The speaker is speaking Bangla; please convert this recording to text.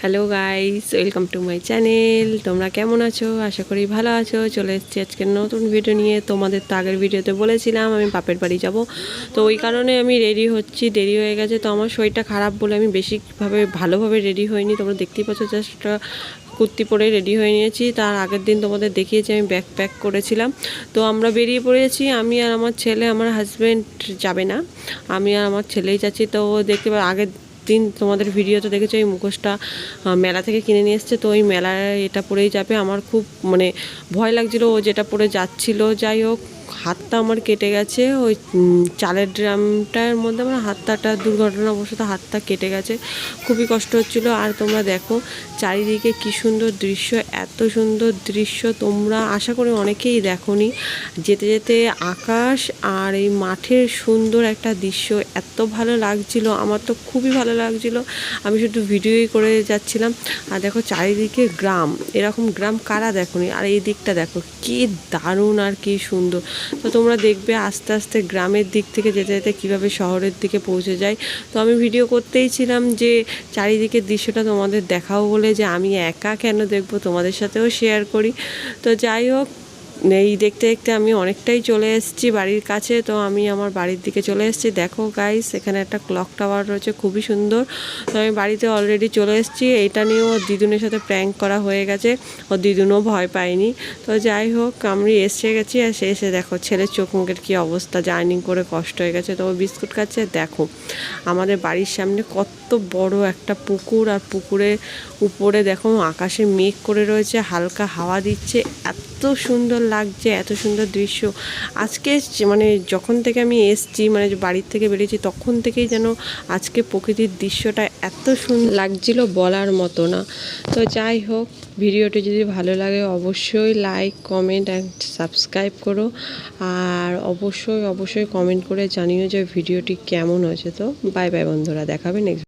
Hello guys, welcome to my channel. তোমরা কেমন আছো? আশা করি ভালো আছো। চলে এসেছি আজকের নতুন ভিডিও নিয়ে। তোমাদের তো আগের ভিডিওতে বলেছিলাম আমি বাপের বাড়ি যাব, তো ওই কারণে আমি রেডি হচ্ছি। দেরি হয়ে গেছে, তো আমার শরীরটা খারাপ বলে আমি ভালোভাবে রেডি হইনি। তোমরা দেখতেই পাচ্ছ, জাস্ট কুর্তি পরে রেডি হয়ে নিয়েছি। তার আগের দিন তোমাদের দেখিয়েছি আমি ব্যাগ প্যাক করেছিলাম। তো আমরা বেরিয়ে পড়েছি, আমি আর আমার ছেলে। আমার হাজব্যান্ড যাবে না, আমি আর আমার ছেলেই যাচ্ছি। তো দেখতে আগের দিন তোমাদের ভিডিওতে দেখেছো এই মুখোশটা মেলা থেকে কিনে নিয়ে এসছে, তো ওই মেলায় এটা পরেই যাবে। আমার খুব ভয় লাগছিল ও যেটা পরে যাচ্ছিল। যাই হোক, হাতটা আমার কেটে গেছে ওই চালের ড্রামটার মধ্যে আমার হাতটা দুর্ঘটনাবশত হাতটা কেটে গেছে, খুবই কষ্ট হচ্ছিল। আর তোমরা দেখো চারিদিকে কি সুন্দর দৃশ্য, এত সুন্দর দৃশ্য তোমরা আশা করি অনেকেই দেখোনি। যেতে যেতে আকাশ আর এই মাঠের সুন্দর একটা দৃশ্য এত ভালো লাগছিল, আমার তো খুবই ভালো লাগছিল। আমি শুধু ভিডিওই করে যাচ্ছিলাম। আর দেখো চারিদিকে গ্রাম, এরকম গ্রাম কারা দেখোনি? আর এই দিকটা দেখো কি দারুণ আর কি সুন্দর। তো তোমরা দেখবে আস্তে আস্তে গ্রামের দিক থেকে যেতে যেতে কীভাবে শহরের দিকে পৌঁছে যায়। তো আমি ভিডিও করতেই ছিলাম যে চারিদিকের দৃশ্যটা তোমাদের দেখাও বলে, যে আমি একা কেন দেখবো, তোমাদের সাথেও শেয়ার করি। তো যাই হোক, এই দেখতে দেখতে আমি অনেকটাই চলে এসেছি বাড়ির কাছে। তো আমি আমার বাড়ির দিকে চলে এসেছি। দেখো গাইস, এখানে একটা ক্লক টাওয়ার রয়েছে, খুবই সুন্দর। তো আমি বাড়িতে অলরেডি চলে এসেছি। এইটা নিয়েও ওর দিদুনের সাথে প্র্যাঙ্ক করা হয়ে গেছে, ওর দিদুনও ভয় পায়নি। তো যাই হোক, আমি এসে গেছি। আর সে এসে দেখো ছেলের চোখ মুখের কী অবস্থা, জার্নি করে কষ্ট হয়ে গেছে। তো ও বিস্কুট খাচ্ছে। দেখো আমাদের বাড়ির সামনে কত বড় একটা পুকুর, আর পুকুরের উপরে দেখো আকাশে মেঘ করে রয়েছে, হালকা হাওয়া দিচ্ছে, এত সুন্দর লাগছে, এত সুন্দর দৃশ্য। আজকে যখন থেকে আমি এসছি, বাড়ির থেকে বেরিয়েছি, তখন থেকেই যেন আজকে প্রকৃতির দৃশ্যটা এত সুন্দর লাগছিল, বলার মতো না। তো যাই হোক, ভিডিওটি যদি ভালো লাগে অবশ্যই লাইক, কমেন্ট অ্যান্ড সাবস্ক্রাইব করো। আর অবশ্যই কমেন্ট করে জানিও যে ভিডিওটি কেমন হয়েছে। তো বাই বাই বন্ধুরা, দেখাবে নেক্সট।